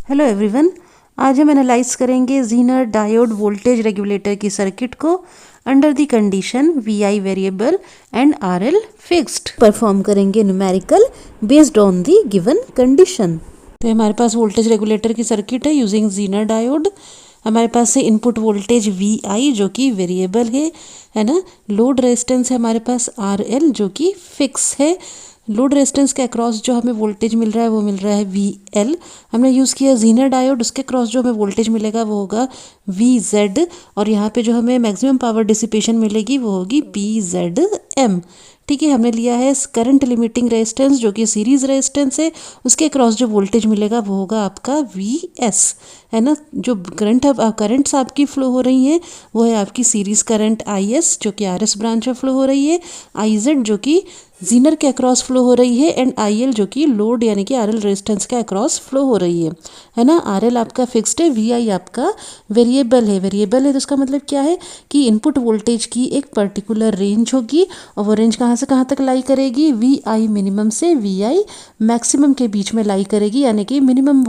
Hello everyone, आज हम analyse करेंगे ज़ीनर डायोड वोल्टेज रेगुलेटर की सर्किट को under the condition V I variable and R L fixed. Perform करेंगे numerical based on the given condition. तो हमारे पास वोल्टेज रेगुलेटर की सर्किट है यूजिंग ज़ीनर डायोड। हमारे पास है इनपुट वोल्टेज वी आई जो कि वेरिएबल है ना। लोड रेजिस्टेंस है हमारे पास आर एल जो कि फिक्स है। लोड रेजिस्टेंस के अक्रॉस जो हमें वोल्टेज मिल रहा है वो मिल रहा है वी एल। हमने यूज़ किया ज़ीनर डायोड, उसके क्रॉस जो हमें वोल्टेज मिलेगा वो होगा वी जेड, और यहाँ पे जो हमें मैक्सिमम पावर डिसिपेशन मिलेगी वो होगी पी जेड एम। ठीक है, हमने लिया है करंट लिमिटिंग रेजिस्टेंस जो कि सीरीज रेजिस्टेंस है, उसके क्रॉस जो वोल्टेज मिलेगा वो होगा आपका वी एस, है ना। जो करंट्स आपकी फ्लो हो रही हैं वो है आपकी सीरीज करंट आई एस जो कि आर एस ब्रांच में फ्लो हो रही है, आई जेड जो कि जीनर के अक्रॉस फ्लो हो रही है, एंड आई एल जो कि लोड यानी कि आर एल रेजिस्टेंस के अक्रॉस फ्लो हो रही है ना। आर एल आपका फिक्स्ड है, वी आई आपका वेरिएबल है। वेरिएबल है तो इसका मतलब क्या है कि इनपुट वोल्टेज की एक पर्टिकुलर रेंज होगी, और वो रेंज कहाँ से कहाँ तक लाई करेगी, वी आई मिनिमम से वी आई मैक्सिमम के बीच में लाई करेगी, यानी कि minimum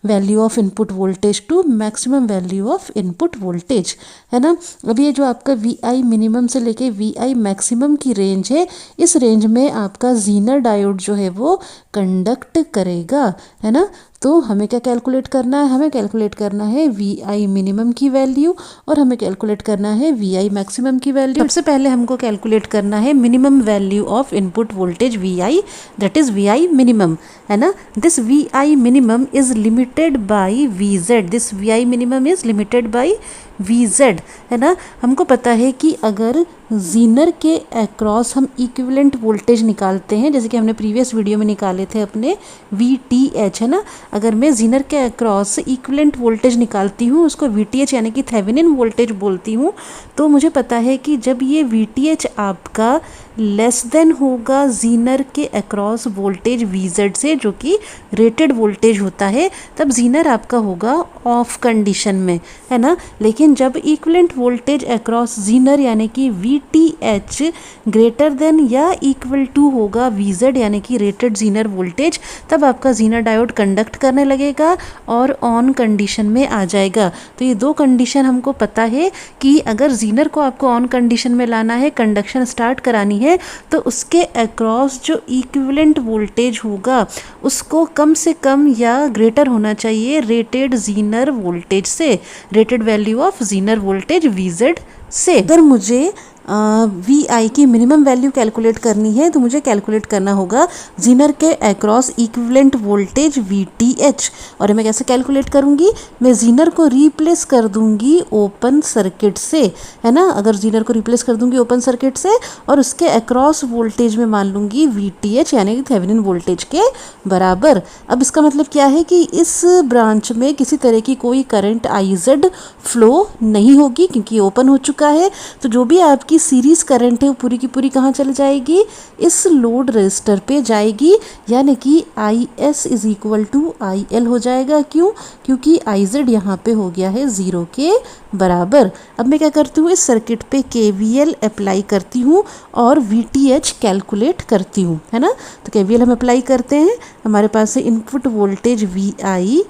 value of input voltage to maximum value of input voltage, है ना। अब ये जो आपका वी आई मिनिमम से लेके वी आई मैक्सिमम की रेंज है, इस रेंज में आपका ज़ीनर डायोड जो है वो कंडक्ट करेगा, है ना। तो हमें क्या कैलकुलेट करना है, हमें कैलकुलेट करना है वी आई मिनिमम की वैल्यू और हमें कैलकुलेट करना है वी आई मैक्सिमम की वैल्यू। सबसे पहले हमको कैलकुलेट करना है minimum value of input voltage V I, that is V I minimum, है ना। This V I minimum is limited by V Z, this V I minimum is limited by V Z, है ना। हमको पता है कि अगर ज़ीनर के अक्रॉस हम इक्विवेलेंट वोल्टेज निकालते हैं, जैसे कि हमने प्रीवियस वीडियो में निकाले थे अपने वी टी एच, है ना। अगर मैं ज़ीनर के अक्रॉस इक्विवेलेंट वोल्टेज निकालती हूँ, उसको वी टी एच यानी कि थेवेनिन वोल्टेज बोलती हूँ, तो मुझे पता है कि जब ये वी टी एच आपका लेस देन होगा ज़ीनर के अक्रॉस वोल्टेज वी जेड से, जो कि रेटेड वोल्टेज होता है, तब ज़ीनर आपका होगा ऑफ कंडीशन में, है ना। लेकिन जब इक्विवेलेंट वोल्टेज अक्रॉस ज़ीनर यानी कि we T H greater than या इक्वल टू होगा वी जेड यानी कि रेटेड ज़ीनर वोल्टेज, तब आपका ज़ीनर डायोड कंडक्ट करने लगेगा और ऑन कंडीशन में आ जाएगा। तो ये दो कंडीशन हमको पता है कि अगर ज़ीनर को आपको ऑन कंडीशन में लाना है, कंडक्शन स्टार्ट करानी है, तो उसके अक्रॉस जो इक्विवेलेंट वोल्टेज होगा उसको कम से कम या ग्रेटर होना चाहिए रेटेड ज़ीनर वोल्टेज से, rated value of Zener voltage V Z से। अगर मुझे वी आई की मिनिमम वैल्यू कैलकुलेट करनी है तो मुझे कैलकुलेट करना होगा ज़ीनर के across equivalent voltage V T H. और मैं कैसे कैलकुलेट करूँगी, मैं ज़ीनर को रिप्लेस कर दूँगी ओपन सर्किट से, है ना। अगर ज़ीनर को रिप्लेस कर दूँगी ओपन सर्किट से और उसके अक्रॉस वोल्टेज में मान लूँगी वी टी एच यानी कि थेवेनिन वोल्टेज के बराबर। अब इसका मतलब क्या है कि इस ब्रांच में किसी तरह की कोई करंट आई जेड फ्लो नहीं होगी क्योंकि ओपन हो चुका है। तो जो भी आपकी सीरीज करंट है वो पूरी की पूरी कहाँ चली जाएगी, इस लोड रजिस्टर पे जाएगी, यानी कि I S is equal to I L हो जाएगा। क्यों, क्योंकि आई जेड यहाँ पे हो गया है 0 के बराबर। अब मैं क्या करती हूँ, इस सर्किट पे KVL अप्लाई करती हूँ और VTH कैलकुलेट करती हूँ, है ना। तो KVL हम अप्लाई करते हैं, हमारे पास है input voltage VI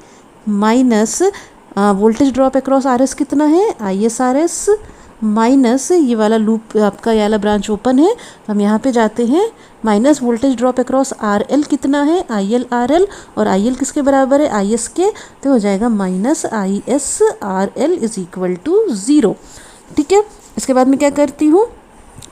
minus voltage drop across RS कितना है, ISRS माइनस ये वाला लूप आपका ये वाला ब्रांच ओपन है, हम यहाँ पे जाते हैं, minus voltage drop across RL कितना है, ILRL, और IL किसके बराबर है, IS के, तो हो जाएगा minus ISRL is equal to 0। ठीक है, इसके बाद मैं क्या करती हूँ,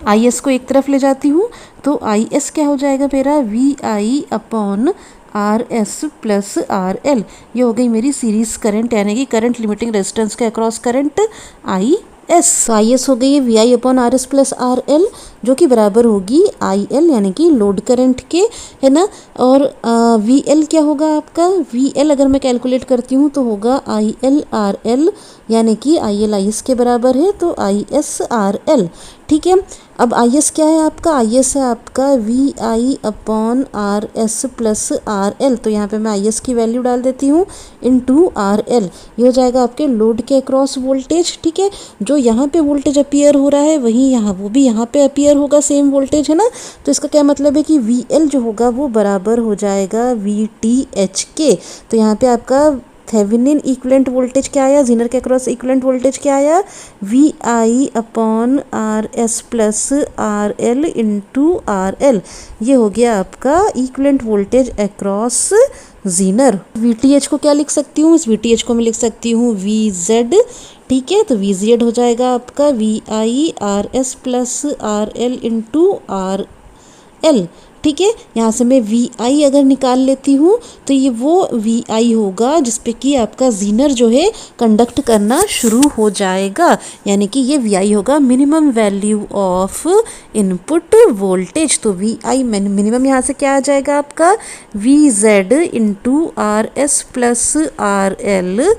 IS को एक तरफ ले जाती हूँ, तो IS क्या हो जाएगा मेरा, VI upon RS plus RL, ये हो गई मेरी सीरीज करंट यानी कि करंट लिमिटिंग रेजिस्टेंस के अक्रॉस करंट आई एस हो गई है VI upon RS plus RL, जो कि बराबर होगी IL यानी कि लोड करंट के, है ना। और VL क्या होगा आपका, VL अगर मैं कैलकुलेट करती हूँ तो होगा ILRL यानी कि IL IS के बराबर है, तो ISRL। ठीक है, अब IS क्या है आपका, IS है आपका VI upon RS plus RL, तो यहाँ पे मैं IS की वैल्यू डाल देती हूँ इनटू RL, ये हो जाएगा आपके लोड के अक्रॉस वोल्टेज। ठीक है, जो यहाँ पे वोल्टेज अपीयर हो रहा है वही यहाँ वो भी यहाँ पे अपीयर एम्पियर होगा सेम वोल्टेज, है ना। तो इसका क्या मतलब है कि वी एल जो होगा वो बराबर हो जाएगा वी टी एच के। तो यहाँ पे आपका थेवेनिन इक्विवेलेंट वोल्टेज क्या आया, जीनर के अक्रॉस इक्विवेलेंट वोल्टेज क्या आया, V I upon R S plus R L into R L. ये हो गया आपका equivalent voltage across Zener. V T H को क्या लिख सकती हूँ, इस वी टी एच को मैं लिख सकती हूँ वी जेड, ठीक है। तो वी जेड हो जाएगा आपका V I R S plus R L into R L, ठीक है। यहाँ से मैं वी आई अगर निकाल लेती हूँ तो ये वो वी आई होगा जिसपे कि आपका जीनर जो है कंडक्ट करना शुरू हो जाएगा, यानी कि ये वी आई होगा minimum value of input voltage. तो वी आई मिनिमम यहाँ से क्या आ जाएगा आपका V Z into R S plus R L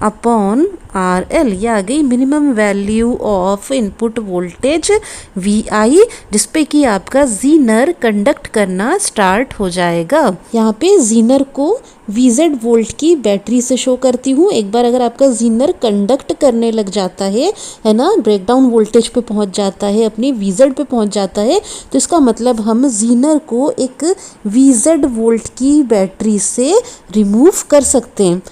upon R L. ये आ गई minimum value of input voltage V I, जिसपे कि आपका जीनर कंडक्ट करना स्टार्ट हो जाएगा। यहाँ पे जीनर को वीजेड वोल्ट की बैटरी से शो करती हूँ। एक बार अगर आपका जीनर कंडक्ट करने लग जाता है ना, ब्रेकडाउन वोल्टेज पे पहुँच जाता है, अपनी वीजेड पे पहुँच जाता है, तो इसका मतलब हम जीनर को एक वीजेड वोल्ट की बैटरी से रिमूव कर सकते हैं।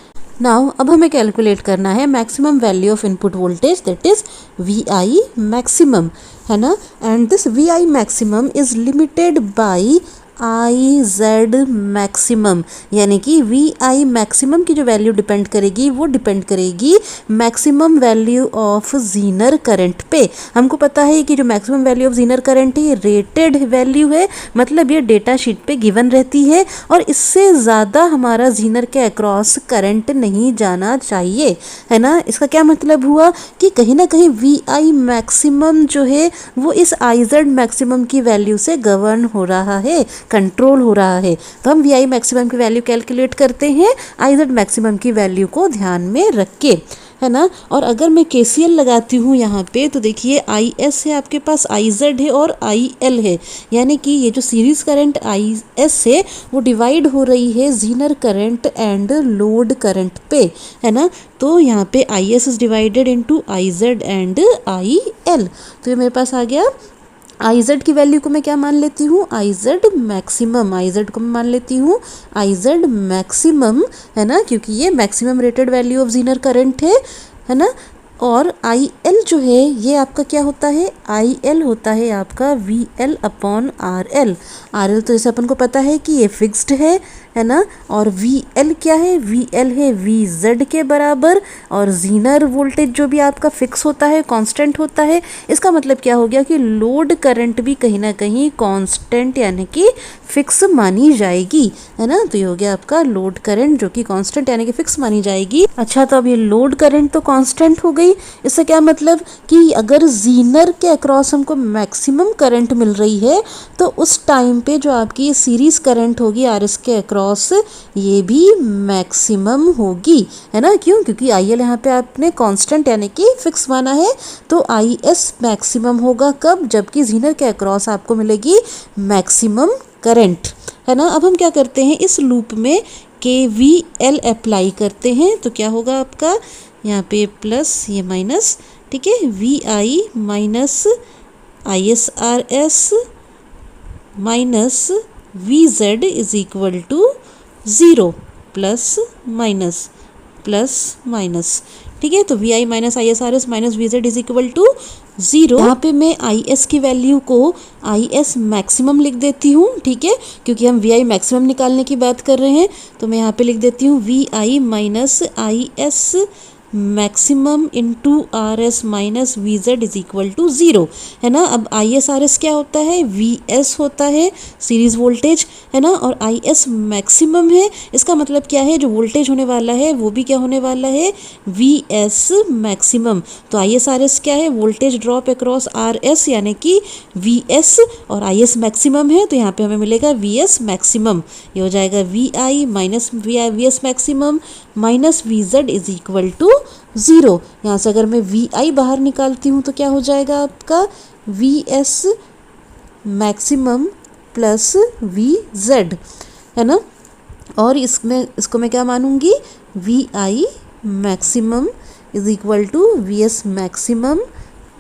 नाउ अब हमें कैलकुलेट करना है maximum value of input voltage, that is V I maximum, है ना। And this V I maximum is limited by I Z maximum, यानी कि वी आई मैक्सिमम की जो वैल्यू डिपेंड करेगी वो डिपेंड करेगी maximum value of Zener current पे। हमको पता है कि जो maximum value of Zener current है ये रेटेड वैल्यू है, मतलब ये डेटा शीट पे गिवन रहती है और इससे ज़्यादा हमारा जीनर के अक्रॉस करंट नहीं जाना चाहिए, है ना। इसका क्या मतलब हुआ कि कहीं ना कहीं वी आई मैक्सिमम जो है वो इस आई जेड मैक्सिमम की वैल्यू से गवर्न हो रहा है, कंट्रोल हो रहा है। तो हम वी आई मैक्सिमम की वैल्यू कैलकुलेट करते हैं आई जेड मैक्सिमम की वैल्यू को ध्यान में रख के, है ना। और अगर मैं KCL लगाती हूँ यहाँ पे तो देखिए आई एस है आपके पास, आई जेड है और आई एल है, यानी कि ये जो सीरीज करंट आई एस है वो डिवाइड हो रही है Zener current and load current पे, है ना। तो यहाँ पे आई S is divided into I Z and I L. तो ये मेरे पास आ गया आई जेड की वैल्यू को मैं क्या मान लेती हूँ आई जेड मैक्सिमम, आई जेड को मैं मान लेती हूँ आई जेड मैक्सिमम, है ना, क्योंकि ये maximum rated value of Zener current है ना। और आई एल जो है ये आपका क्या होता है, आई एल होता है आपका V L upon R L. R L तो जैसे अपन को पता है कि ये फिक्स्ड है ना। और वी एल क्या है, वी एल है वी जेड के बराबर, और जीनर वोल्टेज जो भी आपका फिक्स होता है, कांस्टेंट होता है। इसका मतलब क्या हो गया कि लोड करंट भी कहीं ना कहीं कांस्टेंट यानी कि फिक्स मानी जाएगी, है ना। तो ये हो गया आपका लोड करंट जो कि कांस्टेंट यानी कि फिक्स मानी जाएगी। अच्छा, तो अब ये लोड करंट तो कांस्टेंट हो गई, इससे क्या मतलब कि अगर जीनर के अक्रॉस हमको मैक्सिमम करंट मिल रही है तो उस टाइम पे जो आपकी सीरीज करंट होगी आर एस के अक्रॉस ये भी मैक्सिमम होगी, है ना। क्यों, क्योंकि आई एल यहाँ पे आपने कांस्टेंट यानी कि फिक्स माना है, तो आई एस मैक्सिमम होगा कब, जबकि जीनर के अक्रॉस आपको मिलेगी मैक्सिमम करंट, है ना। अब हम क्या करते हैं, इस लूप में के वी एल अप्लाई करते हैं, तो क्या होगा आपका यहाँ पे प्लस ये माइनस, ठीक है, V I minus I S R S minus V Z is equal to 0 plus minus, ठीक है। तो V I minus I S R S minus V Z is equal to 0। यहाँ पे मैं आई एस की value को आई S maximum लिख देती हूँ, ठीक है, क्योंकि हम वी आई मैक्सिमम निकालने की बात कर रहे हैं। तो मैं यहाँ पे लिख देती हूँ V I minus I S maximum into R S minus V Z is equal to 0, है ना। अब आई एस आर एस क्या होता है, वी एस होता है सीरीज वोल्टेज, है ना, और आई एस मैक्सिमम है। इसका मतलब क्या है, जो वोल्टेज होने वाला है वो भी क्या होने वाला है, वी एस मैक्सिमम। तो आई एस आर एस क्या है, voltage drop across R S यानी कि वी एस, और आई एस मैक्सिमम है तो यहाँ पे हमें मिलेगा वी एस मैक्सिमम। ये हो जाएगा V I minus V S maximum minus V Z is equal to 0। यहाँ से अगर मैं वी आई बाहर निकालती हूँ तो क्या हो जाएगा आपका V S maximum plus V Z, है ना। और इसको मैं क्या मानूंगी, V I maximum is equal to V S maximum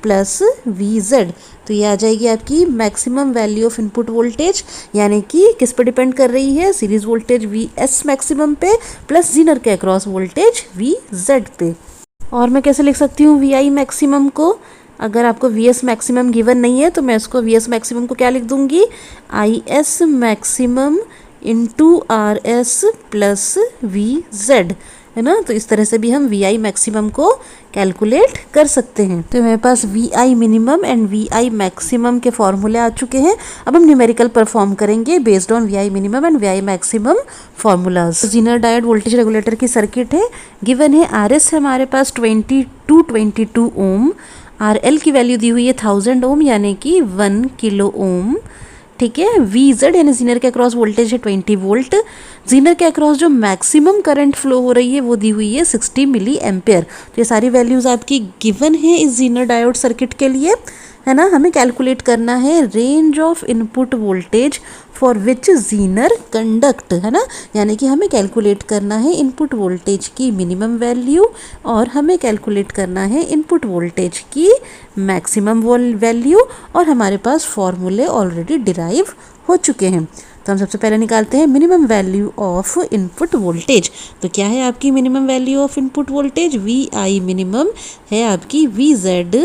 plus V Z. तो ये आ जाएगी आपकी maximum value of input voltage, यानी कि किस पे डिपेंड कर रही है, series voltage V S maximum पे प्लस जीनर के अक्रॉस वोल्टेज वी जेड पे। और मैं कैसे लिख सकती हूँ वी आई मैक्सिमम को, अगर आपको वी एस मैक्सिमम गिवन नहीं है तो मैं इसको वी एस मैक्सिमम को क्या लिख दूंगी, I S maximum into R S plus V Z, है ना। तो इस तरह से भी हम वी आई मैक्सिमम को कैलकुलेट कर सकते हैं। तो मेरे पास V I minimum and V I maximum के फॉर्मूले आ चुके हैं। अब हम न्यूमेरिकल परफॉर्म करेंगे based on V I minimum and V I maximum formulas. Zener diode voltage regulator की सर्किट है, गिवन है आर एस है हमारे पास 22 ओम, आर एल की वैल्यू दी हुई है 1000 ओम यानी कि 1 किलो ओम, ठीक है। वी जेड यानी जीनर के अक्रॉस वोल्टेज है 20 वोल्ट। जीनर के अक्रॉस जो मैक्सिमम करंट फ्लो हो रही है वो दी हुई है 60 मिली एम्पेयर। तो ये सारी वैल्यूज आपकी गिवन है इस जीनर डायोड सर्किट के लिए, है ना। हमें कैलकुलेट करना है range of input voltage for which Zener conduct, है ना। यानी कि हमें कैलकुलेट करना है इनपुट वोल्टेज की मिनिमम वैल्यू और हमें कैलकुलेट करना है इनपुट वोल्टेज की मैक्सिमम वैल्यू, और हमारे पास फॉर्मूले ऑलरेडी डिराइव हो चुके हैं। तो हम सबसे पहले निकालते हैं minimum value of input voltage. तो क्या है आपकी minimum value of input voltage, V I minimum है आपकी V Z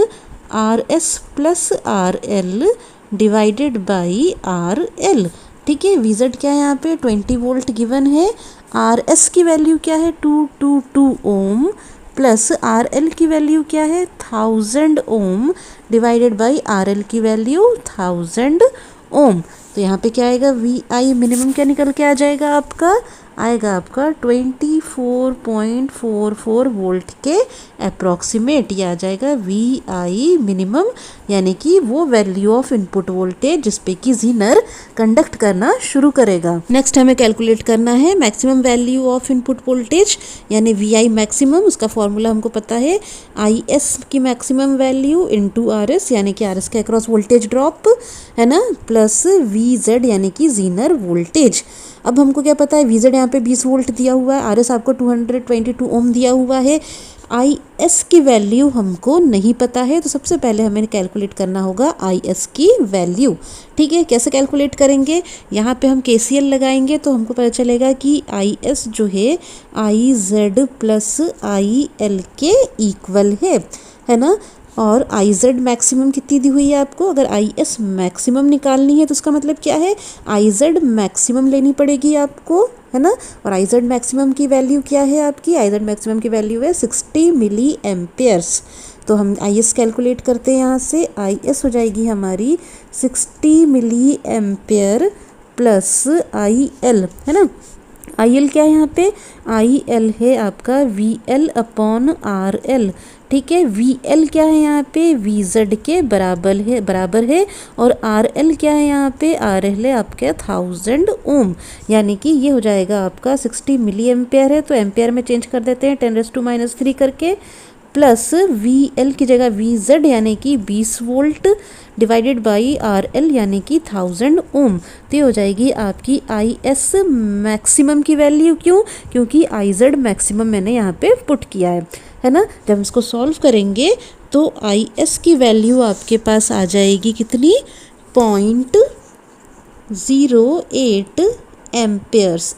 R S plus R L divided by R L, ठीक है। वी जेड क्या है यहाँ पे 20 वोल्ट गिवन है, आर एस की वैल्यू क्या है 222 ओम प्लस आर एल की वैल्यू क्या है 1000 ohm divided by R L की वैल्यू 1000 ओम। तो यहाँ पे क्या आएगा, वी आई मिनिमम क्या निकल के आ जाएगा आपका, आएगा आपका 24.44 वोल्ट के अप्रॉक्सीमेट। ये आ जाएगा वी आई मिनिमम, यानी कि वो वैल्यू ऑफ इनपुट वोल्टेज जिसपे कि जीनर कंडक्ट करना शुरू करेगा। नेक्स्ट हमें कैलकुलेट करना है maximum value of input voltage यानी वी आई मैक्सिमम। उसका फॉर्मूला हमको पता है आई एस की maximum value into R S यानी कि आर एस के अक्रॉस वोल्टेज ड्रॉप, है ना, प्लस वी जेड यानी कि जीनर वोल्टेज। अब हमको क्या पता है, वी जेड यहाँ पे 20 वोल्ट दिया हुआ है, आर एस आपको 222 ओम दिया हुआ है, आई एस की वैल्यू हमको नहीं पता है। तो सबसे पहले हमें कैलकुलेट करना होगा आई एस की वैल्यू, ठीक है। कैसे कैलकुलेट करेंगे, यहाँ पे हम KCL लगाएंगे तो हमको पता चलेगा कि आई एस जो है I Z plus I L के इक्वल है ना। और आई जेड मैक्सिमम कितनी दी हुई है आपको, अगर आई एस मैक्सिमम निकालनी है तो उसका मतलब क्या है, आई जेड मैक्सिमम लेनी पड़ेगी आपको, है ना। और आई जेड मैक्सिमम की वैल्यू क्या है आपकी, आई जेड मैक्सिमम की वैल्यू है 60 मिली एम्पेयर्स। तो हम आई एस कैलकुलेट करते हैं, यहाँ से आई एस हो जाएगी हमारी 60 milli ampere plus I L, है ना। आई एल क्या है यहाँ पे, आई एल है आपका V L upon R L, ठीक है। वी एल क्या है यहाँ पे वी जेड के बराबर है और आर एल क्या है यहाँ पे, आर एल है आपके 1000 ओम, यानी कि ये हो जाएगा आपका 60 मिली एम्पेयर है तो एम्पेयर में चेंज कर देते हैं 10⁻³ करके, प्लस वी एल की जगह वी जेड यानी कि 20 volt divided by R L यानी कि 1000 ओम। तो ये हो जाएगी आपकी आई एस मैक्सिमम की वैल्यू, क्योंकि आई जेड मैक्सिमम मैंने यहाँ पे पुट किया है ना। जब हम इसको सॉल्व करेंगे तो आई एस की वैल्यू आपके पास आ जाएगी कितनी, 0.08 एम्पेयर्स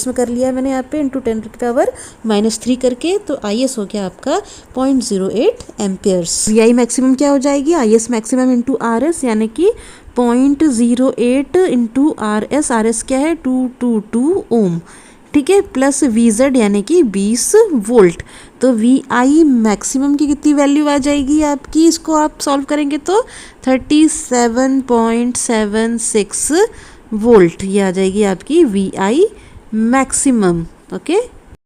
में कर लिया मैंने यहाँ पे इंटू 10⁻³ करके, तो आई एस हो गया आपका 0.08 एम्पेयर्स। वी आई मैक्सिमम क्या हो जाएगी, आई S maximum into R S यानी कि 0.08 इंटू आर एस क्या है 222 ओम, ठीक है, प्लस वी जेड यानी कि 20 वोल्ट। तो वी आई मैक्सिमम की कितनी वैल्यू आ जाएगी आपकी, इसको आप सॉल्व करेंगे तो 37.76 वोल्ट ये आ जाएगी आपकी वी आई मैक्सिमम, ओके।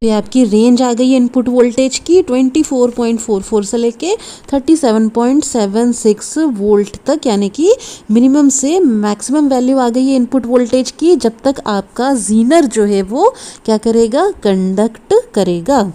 ये आपकी रेंज आ गई है इनपुट वोल्टेज की 24.44 से लेके 37.76 वोल्ट तक, यानी कि मिनिमम से मैक्सिमम वैल्यू आ गई है इनपुट वोल्टेज की, जब तक आपका जीनर जो है वो क्या करेगा, कंडक्ट करेगा।